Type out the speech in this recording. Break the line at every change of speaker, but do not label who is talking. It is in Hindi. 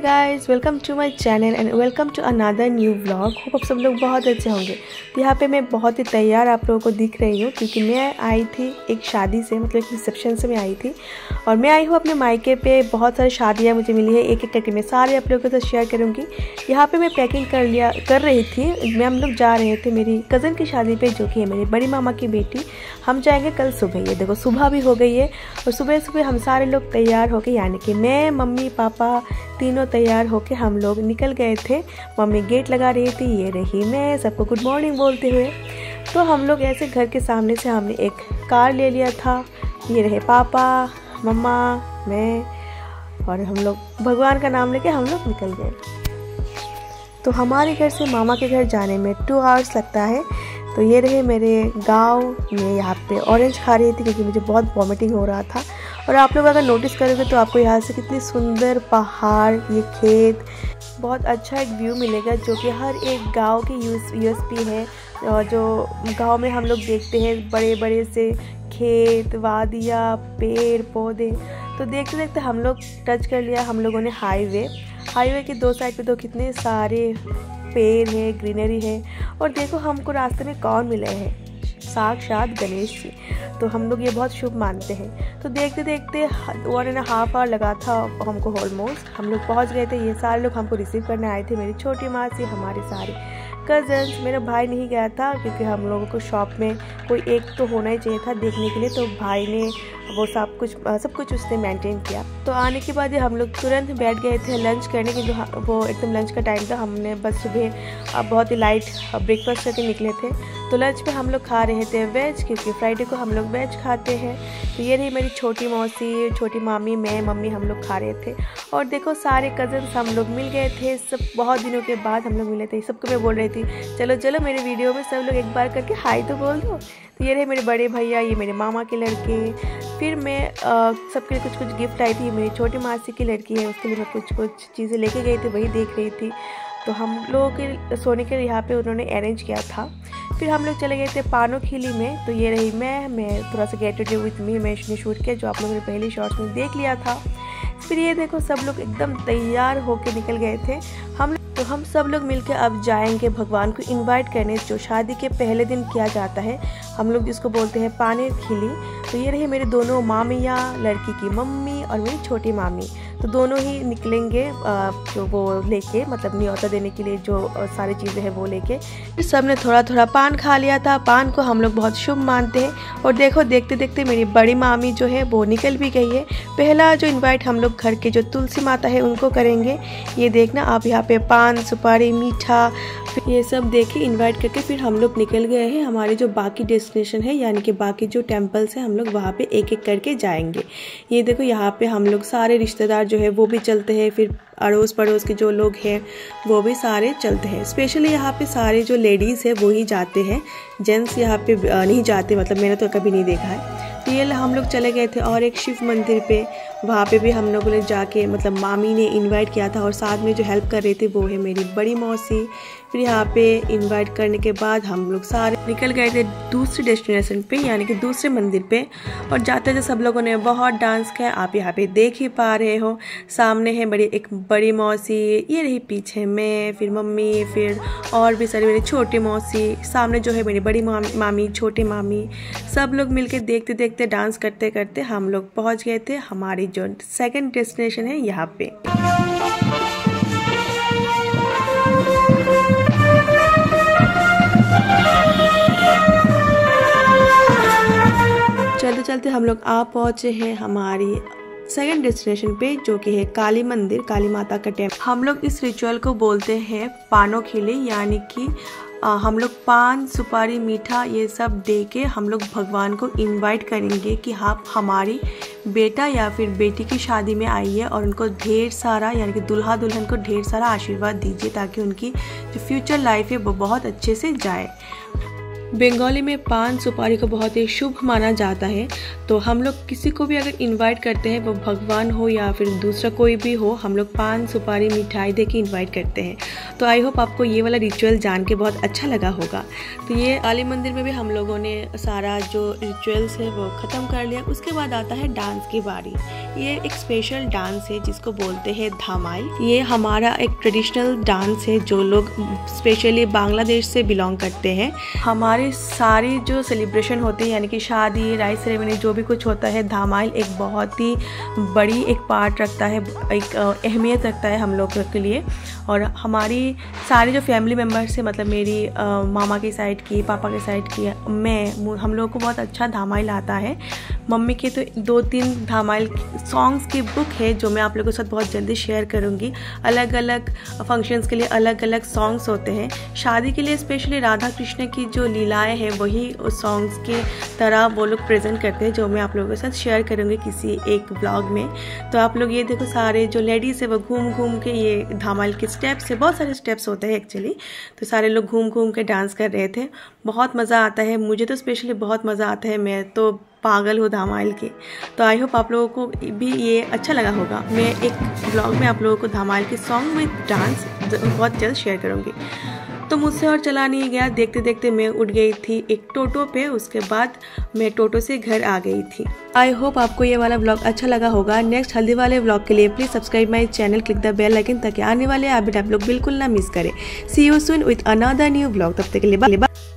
Guys, welcome to my channel and welcome to another new vlog. Hope आप सब लोग बहुत अच्छे होंगे। तो यहाँ पे मैं बहुत ही तैयार आप लोगों को दिख रही हूँ क्योंकि मैं आई थी एक शादी से, मतलब एक रिसेप्शन से मैं आई थी और मैं आई हूँ अपने मायके पे। बहुत सारी शादियाँ मुझे मिली है, एक एक करके मैं सारे आप लोगों के साथ शेयर करूँगी। यहाँ पर मैं पैकिंग कर रही थी। हम लोग जा रहे थे मेरी कज़न की शादी पर, जो कि है मेरी बड़ी मामा की बेटी। हम जाएंगे कल सुबह। ये देखो सुबह भी हो गई है और सुबह सुबह हम सारे लोग तैयार हो गए, यानी कि मैं, मम्मी, पापा तीनों तैयार होके हम लोग निकल गए थे। मम्मी गेट लगा रही थी, ये रही मैं सबको गुड मॉर्निंग बोलते हुए। तो हम लोग ऐसे घर के सामने से हमने एक कार ले लिया था। ये रहे पापा, मम्मा, मैं और हम लोग भगवान का नाम लेके हम लोग निकल गए। तो हमारे घर से मामा के घर जाने में 2 आवर्स लगता है। तो ये रहे मेरे गांव में। यहाँ पे ऑरेंज खा रही थी क्योंकि मुझे बहुत वॉमिटिंग हो रहा था। और आप लोग अगर नोटिस करोगे तो आपको यहाँ से कितनी सुंदर पहाड़, ये खेत, बहुत अच्छा एक व्यू मिलेगा, जो कि हर एक गांव की यूएसपी है। और जो गांव में हम लोग देखते हैं बड़े बड़े से खेत, वादियाँ, पेड़ पौधे। तो देखते देखते हम लोग टच कर लिया हम लोगों ने हाईवे के 2 साइड पे तो कितने सारे पेड़ है, ग्रीनरी है। और देखो हमको रास्ते में कौन मिले हैं, साक्षात गणेश जी। तो हम लोग ये बहुत शुभ मानते हैं। तो देखते देखते 1.5 आवर लगा था हमको ऑलमोस्ट। हम लोग पहुंच गए थे। ये सारे लोग हमको रिसीव करने आए थे, मेरी छोटी माँ से हमारे सारे कज़न्स। मेरा भाई नहीं गया था क्योंकि हम लोगों को शॉप में कोई एक तो होना ही चाहिए था देखने के लिए। तो भाई ने वो सब कुछ उसने मेंटेन किया। तो आने के बाद हम लोग तुरंत बैठ गए थे लंच करने, क्योंकि वो एकदम लंच का टाइम था। हमने बस सुबह बहुत ही लाइट ब्रेकफास्ट करके निकले थे। तो लंच में हम लोग खा रहे थे वेज, क्योंकि फ्राइडे को हम लोग वेज खाते हैं। तो ये रही मेरी छोटी मौसी, छोटी मामी, मैं, मम्मी, हम लोग खा रहे थे। और देखो सारे कज़न्स हम लोग मिल गए थे। सब बहुत दिनों के बाद हम लोग मिले थे। सबको मैं बोल रही थी चलो चलो मेरे वीडियो में सब लोग एक बार करके हाई तो बोल दो। तो ये रहे मेरे बड़े भैया, ये मेरे मामा के लड़के। फिर मैं सबके लिए कुछ गिफ्ट आई थी। मेरी छोटी मासी की लड़की है, उसके लिए मैं कुछ चीज़ें लेके गई थी, वही देख रही थी। तो हम लोगों के सोने के यहाँ पे उन्होंने अरेंज किया था। फिर हम लोग चले गए थे पानोखिली में। तो ये रही मैं थोड़ा सा गेट टू विथ मी मैंने शूट किया, जो आप लोगों ने पहले शॉर्ट्स में देख लिया था। फिर ये देखो सब लोग एकदम तैयार होके निकल गए थे। हम सब लोग मिलकर अब जाएंगे भगवान को इनवाइट करने, जो शादी के पहले दिन किया जाता है, हम लोग जिसको बोलते हैं पानोखिली। तो ये रही मेरे दोनों मामियाँ, लड़की की मम्मी और मेरी छोटी मामी। तो दोनों ही निकलेंगे जो वो लेके, मतलब न्योता देने के लिए जो सारी चीज़ें हैं वो लेके। सब ने थोड़ा थोड़ा पान खा लिया था। पान को हम लोग बहुत शुभ मानते हैं। और देखो देखते देखते मेरी बड़ी मामी जो है वो निकल भी गई है। पहला जो इनवाइट हम लोग घर के जो तुलसी माता है उनको करेंगे। ये देखना आप, यहाँ पे पान, सुपारी, मीठा, ये सब देके इनवाइट करके फिर हम लोग निकल गए हैं। हमारे जो बाकी डेस्टिनेशन है, यानी कि बाकी जो टेम्पल्स हैं, हम लोग वहाँ पे एक एक करके जाएंगे। ये देखो यहाँ पे हम लोग सारे रिश्तेदार जो है वो भी चलते हैं। फिर अड़ोस पड़ोस के जो लोग हैं वो भी सारे चलते हैं। स्पेशली यहाँ पे सारे जो लेडीज़ है वो ही जाते हैं, जेंट्स यहाँ पे नहीं जाते, मतलब मैंने तो कभी नहीं देखा है। तो ये हम लोग चले गए थे और एक शिव मंदिर पे, वहाँ पे भी हम लोगों ने जाके, मतलब मामी ने इनवाइट किया था और साथ में जो हेल्प कर रही थी वो है मेरी बड़ी मौसी। फिर यहाँ पे इनवाइट करने के बाद हम लोग सारे निकल गए थे दूसरे डेस्टिनेशन पे, यानी कि दूसरे मंदिर पे। और जाते थे सब लोगों ने बहुत डांस किया, आप यहाँ पे देख ही पा रहे हो। सामने है एक बड़ी मौसी, ये रही पीछे मैं, फिर मम्मी, फिर और भी सारी मेरी छोटी मौसी, सामने जो है मेरी बड़ी मामी, छोटी मामी। सब लोग मिलके देखते देखते डांस करते करते हम लोग पहुँच गए थे हमारी जो सेकंड डेस्टिनेशन है यहाँ पे। चलते चलते हम लोग आ पहुँचे हैं हमारी सेकंड डेस्टिनेशन पे, जो कि है काली मंदिर, काली माता का टेम्पल। हम लोग इस रिचुअल को बोलते हैं पानोखिली, यानी कि हम लोग पान, सुपारी, मीठा ये सब दे के हम लोग भगवान को इनवाइट करेंगे कि आप हमारी बेटा या फिर बेटी की शादी में आइए और उनको ढेर सारा, यानी कि दुल्हा दुल्हन को ढेर सारा आशीर्वाद दीजिए, ताकि उनकी जो फ्यूचर लाइफ है वो बहुत अच्छे से जाए। बंगाली में पान सुपारी को बहुत ही शुभ माना जाता है। तो हम लोग किसी को भी अगर इनवाइट करते हैं, वो भगवान हो या फिर दूसरा कोई भी हो, हम लोग पान सुपारी मिठाई दे के इन्वाइट करते हैं। तो आई होप आपको ये वाला रिचुअल जान के बहुत अच्छा लगा होगा। तो ये काली मंदिर में भी हम लोगों ने सारा जो रिचुअल्स है वो ख़त्म कर लिया। उसके बाद आता है डांस की बारी। ये एक स्पेशल डांस है जिसको बोलते हैं धामाइल। ये हमारा एक ट्रेडिशनल डांस है जो लोग स्पेशली बांग्लादेश से बिलोंग करते हैं। हमारे सारी जो सेलिब्रेशन होते हैं यानी कि शादी, राइस सेरेमनी, जो भी कुछ होता है, धामाइल एक बहुत ही बड़ी एक पार्ट रखता है, एक अहमियत रखता है हम लोगों के लिए। और हमारी सारी जो फैमिली मेम्बर्स है, मतलब मेरी मामा की साइड की, पापा की साइड की, हम लोगों को बहुत अच्छा धामाइल आता है। मम्मी के तो 2-3 धामाइल सॉन्ग्स की बुक है जो मैं आप लोगों के साथ बहुत जल्दी शेयर करूँगी। अलग अलग फंक्शंस के लिए अलग अलग सॉन्ग्स होते हैं। शादी के लिए स्पेशली राधा कृष्ण की जो लीलाएं हैं वही उस सॉन्ग्स के तरह वो लोग प्रेजेंट करते हैं, जो मैं आप लोगों के साथ शेयर करूँगी किसी एक व्लॉग में। तो आप लोग ये देखो, सारे जो लेडीज़ है वो घूम घूम के, ये धामाइल के स्टेप्स है, बहुत सारे स्टेप्स होते हैं एक्चुअली, तो सारे लोग घूम घूम के डांस कर रहे थे। बहुत मज़ा आता है, मुझे तो स्पेशली बहुत मज़ा आता है, मैं तो पागल हो धामाइल के। तो आई होप आप लोगों को भी ये अच्छा लगा होगा। मैं एक ब्लॉग में आप लोगों को धामाइल के सॉन्ग विद डांस बहुत जल्द शेयर करूँगी। तो मुझसे और चला नहीं गया, देखते देखते मैं उठ गई थी एक टोटो पे। उसके बाद मैं टोटो से घर आ गई थी। आई होप आपको ये वाला व्लॉग अच्छा लगा होगा। नेक्स्ट हल्दी वाले व्लॉग के लिए please subscribe my channel, click the bell icon, ताकि आने वाले अपडेट आप लोग बिल्कुल ना मिस करें। See you soon with another new vlog. तब तक के लिए बाय।